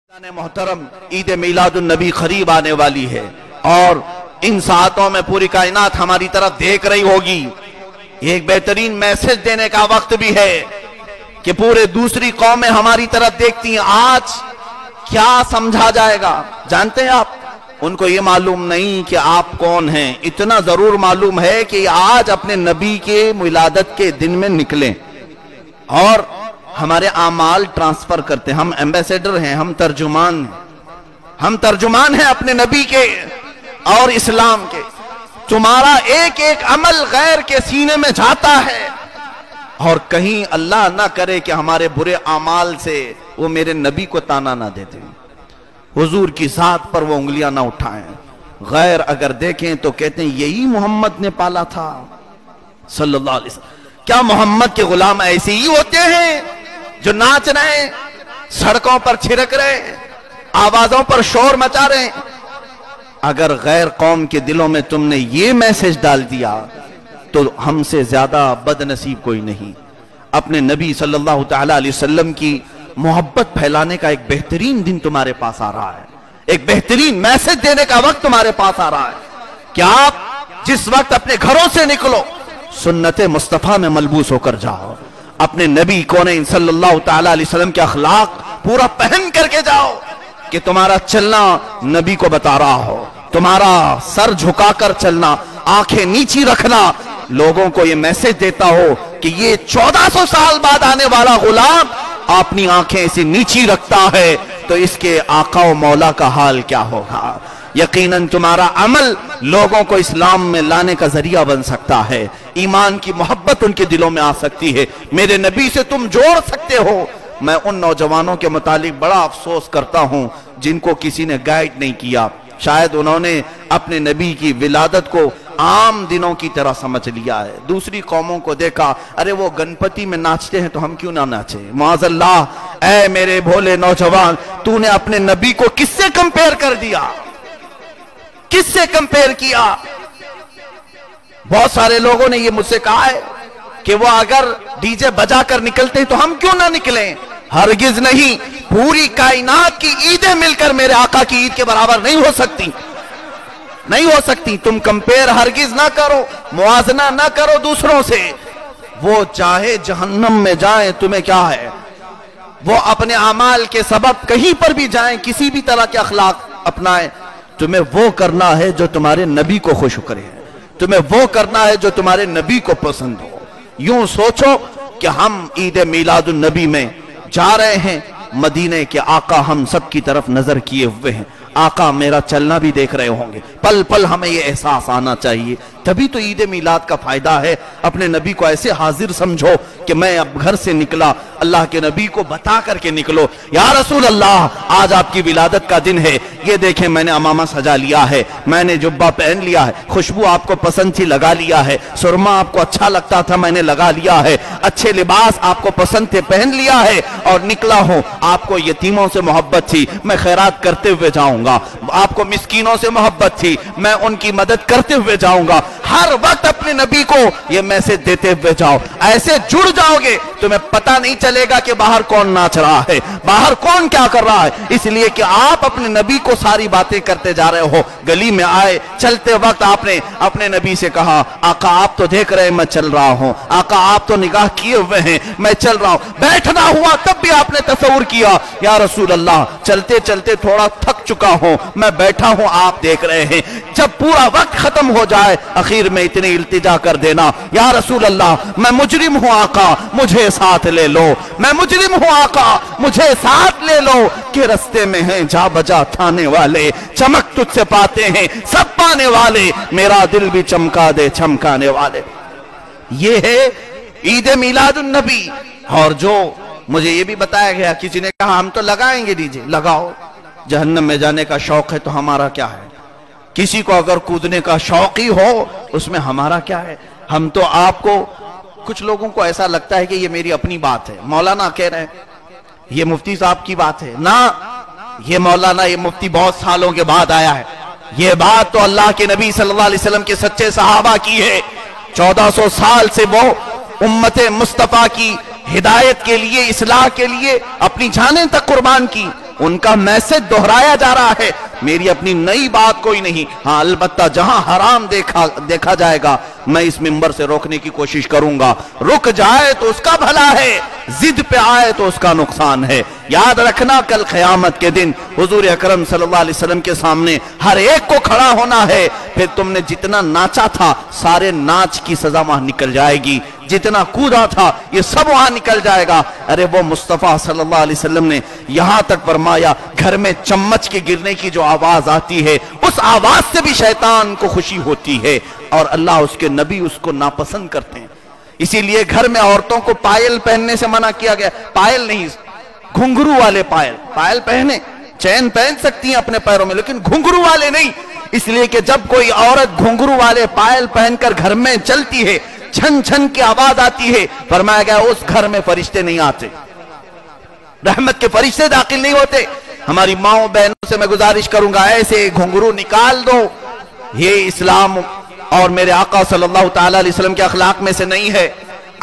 محترم عید میلاد النبی قریب آنے والی ہے اور ان ساعتوں میں پوری کائنات ہماری طرف دیکھ رہی ہوگی. ایک بہترین میسج دینے کا وقت بھی ہے کہ پورے دوسری قومیں ہماری طرف دیکھتی ہیں. آج کیا سمجھا جائے گا جانتے ہیں آپ؟ ان کو یہ معلوم نہیں کہ آپ کون ہیں. اتنا ضرور معلوم ہے کہ آج اپنے نبی کے ولادت کے دن میں نکلیں اور ہمارے اعمال ٹرانسفر کرتے ہیں. ہم ایمبیسیڈر ہیں, ہم ترجمان ہیں اپنے نبی کے اور اسلام کے. تمہارا ایک ایک عمل غیر کے سینے میں جاتا ہے اور کہیں اللہ نہ کرے کہ ہمارے برے اعمال سے وہ میرے نبی کو تانا نہ دیتے, حضور کی ذات پر وہ انگلیاں نہ اٹھائیں. غیر اگر دیکھیں تو کہتے ہیں یہی محمد نے پالا تھا صلی اللہ علیہ وسلم. کیا محمد کے غلام ایسے ہی ہوتے ہیں جو ناچ رہے ہیں, سڑکوں پر چھڑک رہے ہیں, آوازوں پر شور مچا رہے ہیں؟ اگر غیر قوم کے دلوں میں تم نے یہ میسج ڈال دیا تو ہم سے زیادہ بد نصیب کوئی نہیں. اپنے نبی صلی اللہ تعالی علیہ وسلم کی محبت پھیلانے کا ایک بہترین دن تمہارے پاس آ رہا ہے, ایک بہترین میسج دینے کا وقت تمہارے پاس آ رہا ہے کہ آپ جس وقت اپنے گھروں سے نکلو سنت مصطفیٰ میں ملبوس ہو کر جاؤ, اپنے نبی کونین صلی اللہ تعالی علیہ وسلم کے اخلاق پورا پہن کر کے جاؤ کہ تمہارا چلنا نبی کو بتا رہا ہو, تمہارا سر جھکا کر چلنا, آنکھیں نیچی رکھنا لوگوں کو یہ میسج دیتا ہو کہ یہ 1400 سال بعد آنے والا غلام اپنی آنکھیں اسے نیچی رکھتا ہے تو اس کے آقا و مولا کا حال کیا ہوگا. یقیناً تمہارا عمل لوگوں کو اسلام میں لانے کا ذریعہ بن سکتا ہے, ایمان کی محبت ان کے دلوں میں آ سکتی ہے, میرے نبی سے تم جوڑ سکتے ہو. میں ان نوجوانوں کے متعلق بڑا افسوس کرتا ہوں جن کو کسی نے گائیڈ نہیں کیا. شاید انہوں نے اپنے نبی کی ولادت کو عام دنوں کی طرح سمجھ لیا ہے. دوسری قوموں کو دیکھا, ارے وہ گنپتی میں ناچتے ہیں تو ہم کیوں نہ ناچیں. معاذ اللہ, اے میرے بھولے نوجوان, تو نے اپنے نبی کو کس سے کمپیر کر دیا, کس سے کمپیر کیا؟ بہت سارے لوگوں نے یہ مجھ سے کہا ہے کہ وہ اگر ڈی جے بجا کر نکلتے ہیں تو ہم کیوں نہ نکلیں. ہرگز نہیں, پوری کائنات کی عیدیں مل کر میرے آقا کی عید کے برابر نہیں ہو سکتی, نہیں ہو سکتی. تم کمپیر ہرگز نہ کرو, موازنہ نہ کرو دوسروں سے. وہ چاہے جہنم میں جائیں تمہیں کیا ہے, وہ اپنے اعمال کے سبب کہیں پر بھی جائیں, کسی بھی طرح کے اخلاق اپنائیں, تمہیں وہ کرنا ہے جو تمہارے نبی کو خوش کرے, تمہیں وہ کرنا ہے جو تمہارے نبی کو پسند ہو. یوں سوچو کہ ہم عید میلاد النبی میں جا رہے ہیں, مدینے کے آقا ہم سب کی طرف نظر کیے ہوئے ہیں, آقا میرا چلنا بھی دیکھ رہے ہوں گے. پل پل ہمیں یہ احساس آنا چاہیے, تبھی تو عید میلاد کا فائدہ ہے. اپنے نبی کو ایسے حاضر سمجھو کہ میں اب گھر سے نکلا, اللہ کے نبی کو بتا کر کے نکلو, یا رسول اللہ آج آپ کی ولادت کا دن ہے, یہ دیکھیں میں نے امامہ سجا لیا ہے, میں نے جبہ پہن لیا ہے, خوشبو آپ کو پسند تھی لگا لیا ہے, سرما آپ کو اچھا لگتا تھا میں نے لگا لیا ہے, اچھے لباس آپ کو پسند تھے پہن لیا ہے, اور نکلا ہوں. آپ کو یتیموں سے محبت تھی, میں خیرات کرتے ہوئے جاؤں گا. آپ کو مسکینوں سے محبت تھی, میں ان کی مدد کرتے ہوئے جاؤں گا. ہر وقت اپنے نبی کو یہ میسج دیتے ہوئے جاؤ. ایسے جڑ جاؤ گے تمہیں پتہ نہیں چلے گا کہ باہر کون ناچ رہا ہے, باہر کون کیا کر رہا ہے, اس لیے کہ آپ اپنے نبی کو ساری باتیں کرتے جا رہے ہو. گلی میں آئے, چلتے وقت آپ نے اپنے نبی سے کہا, آقا آپ تو دیکھ رہے ہیں میں چل رہا ہوں, آقا آپ تو نگاہ کیے ہوئے ہیں میں چل رہا ہوں. بیٹھنا ہوا تب بھی آپ نے تصور کیا, یا رسول اللہ چلتے چلتے تھوڑا تھک چکا ہوں, میں بیٹھا ہوں آپ دیکھ رہے ہیں. جب پورا وقت ختم ہو جائے اخیر میں اتنی التجا کر دینا, یا رسول اللہ میں مجرم ہوں آقا مجھے ساتھ لے لو, میں مجرم ہوں آقا مجھے ساتھ لے لو, کہ رستے میں ہیں جا بجا تھانے والے, چمک تجھ سے پاتے ہیں سب پانے والے, میرا دل بھی چمکا دے چمکانے والے. یہ ہے عید میلاد النبی. اور جو مجھے یہ بھی بتایا گیا, کسی نے کہا ہم تو لگائیں گے ڈی جے, لگاؤ, جہنم میں جانے کا شوق ہے تو ہمارا کیا ہے, کسی کو اگر کودنے کا شوق ہی ہو اس میں ہمارا کیا ہے. ہم تو آپ کو, کچھ لوگوں کو ایسا لگتا ہے کہ یہ میری اپنی بات ہے, مولانا کہہ رہے ہیں یہ مفتی صاحب کی بات ہے. نہ, یہ مولانا یہ مفتی بہت سالوں کے بعد آیا ہے, یہ بات تو اللہ کے نبی صلی اللہ علیہ وسلم کے سچے صحابہ کی ہے. 1400 سال سے وہ امت مصطفیٰ کی ہدایت کے لیے, اصلاح کے لیے اپنی جانیں تک قربان کی. ان کا میسج دہرایا جا رہا ہے، میری اپنی نئی بات کوئی نہیں۔ ہاں البتہ جہاں حرام دیکھا جائے گا میں اس منبر سے روکنے کی کوشش کروں گا، رک جائے تو اس کا بھلا ہے، ضد پہ آئے تو اس کا نقصان ہے۔ یاد رکھنا کل قیامت کے دن حضور اکرم صلی اللہ علیہ وسلم کے سامنے ہر ایک کو کھڑا ہونا ہے، پھر تم نے جتنا ناچا تھا سارے ناچ کی سزا وہاں نکل جائے گی، جتنا کودا تھا یہ سب وہاں نکل جائے گا۔ ارے وہ مصطفیٰ صلی اللہ علیہ وسلم نے یہاں تک فرمایا گھر میں چمچ کے گرنے کی جو آواز آتی ہے اس آواز سے بھی شیطان کو خوشی ہوتی ہے، اور اللہ اس کے نبی اس کو ناپسند کرتے ہیں۔ اسی لیے گھر میں عورتوں کو پائل پہننے سے منع کیا گیا، پائل نہیں، گھنگرو والے پائل، پائل پہنے چین پہن سکتی ہیں اپنے پیروں میں لیکن گھنگرو والے نہیں، اس لیے کہ جب کوئی عورت گھنگرو والے پائل پہن کر گھر میں چلتی ہے چھن چھن کی آواز آتی ہے، فرمایا گیا اس گھر میں فرشتے نہیں آتے، رحمت کے فرشتے داخل نہیں ہوتے۔ ہماری ماؤں بہنوں سے میں گزارش کروں گا ایسے گھنگرو نکال دو، یہ اسلام اور میرے آقا صلی اللہ تعالیٰ علیہ وسلم کے اخلاق میں سے نہیں ہے۔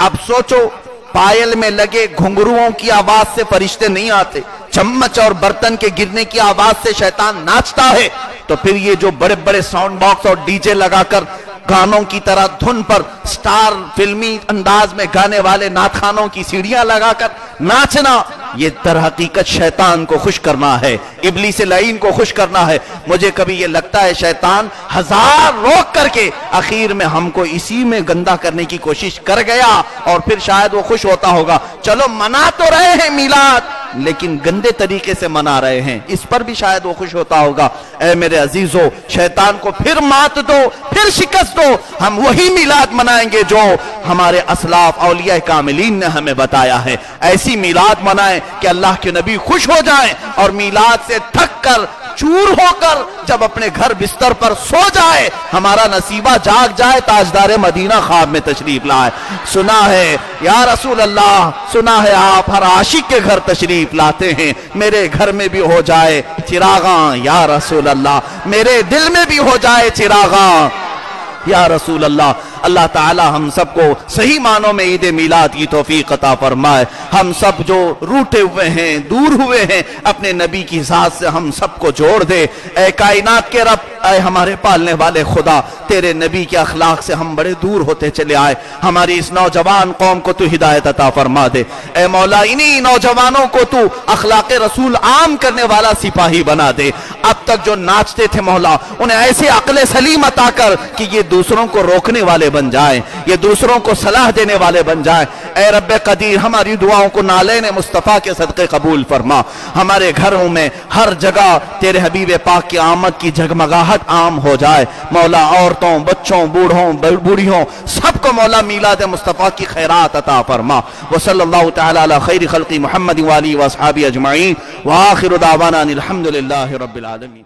اب سوچو پائل میں لگے گھنگروؤں کی آواز سے فرشتے نہیں آتے، چمچ اور برتن کے گرنے کی آواز سے شیطان ناچتا ہے، تو پھر یہ جو بڑے بڑے ساؤنڈ باکس اور ڈی جے لگا کر گانوں کی طرح دھن پر سٹار فلمی انداز میں گانے والے نعت کی سیڑھیاں لگا کر ناچنا، یہ در حقیقت شیطان کو خوش کرنا ہے، ابلیس لعین کو خوش کرنا ہے۔ مجھے کبھی یہ لگتا ہے شیطان ہزار روک کر کے آخر میں ہم کو اسی میں گندا کرنے کی کوشش کر گیا، اور پھر شاید وہ خوش ہوتا ہوگا چلو منا تو رہے ہیں میلاد لیکن گندے طریقے سے منا رہے ہیں، اس پر بھی شاید وہ خوش ہوتا ہوگا۔ اے میرے عزیزو، شیطان کو پھر مات دو، پھر شکست دو، ہم وہی میلاد منائیں گے جو ہمارے اسلاف اولیاء کاملین نے ہمیں بتایا ہے۔ ایسی میلاد منائیں کہ اللہ کے نبی خوش ہو جائیں، اور میلاد سے تھک کر چور ہو کر جب اپنے گھر بستر پر سو جائے ہمارا نصیبہ جاگ جائے، تاجدار مدینہ خواب میں تشریف لائے، سنا ہے یا رسول اللہ، سنا ہے آپ ہر عاشق کے گھر تشریف لاتے ہیں، میرے گھر میں بھی ہو جائے چراغاں یا رسول اللہ، میرے دل میں بھی ہو جائے چراغاں یا رسول اللہ۔ اللہ تعالی ہم سب کو صحیح معنوں میں عید میلاد کی توفیق عطا فرمائے۔ ہم سب جو روٹے ہوئے ہیں، دور ہوئے ہیں، اپنے نبی کی ذات سے ہم سب کو جوڑ دے۔ اے کائنات کے رب، اے ہمارے پالنے والے خدا، تیرے نبی کے اخلاق سے ہم بڑے دور ہوتے چلے آئے، ہماری اس نوجوان قوم کو تو ہدایت عطا فرما دے۔ اے مولا انہی نوجوانوں کو تو اخلاق رسول عام کرنے والا سپاہی بنا دے۔ اب تک جو ناچتے تھے مولا انہیں ایسے عقل سلیم عطا کر کہ یہ دوسروں کو روکنے والے بن جائیں، یہ دوسروں کو صلاح دینے والے بن جائیں۔ اے رب قدیر، ہماری دعاؤں کو نالین مصطفیٰ کے صدقے قبول فرما۔ ہمارے گھروں میں ہر جگہ تیرے حبیب پاک کی آمد کی جگمگاہٹ عام ہو جائے مولا، عورتوں، بچوں، بوڑھوں، بوڑھیوں سب کو مولا میلاد مصطفیٰ کی خیرات عطا فرما۔ وصلی اللہ تعالی علی خیر خلق محمد وآلہ واصحابہ اجمعین، وآخر دعوانا الحمدللہ رب العالمین۔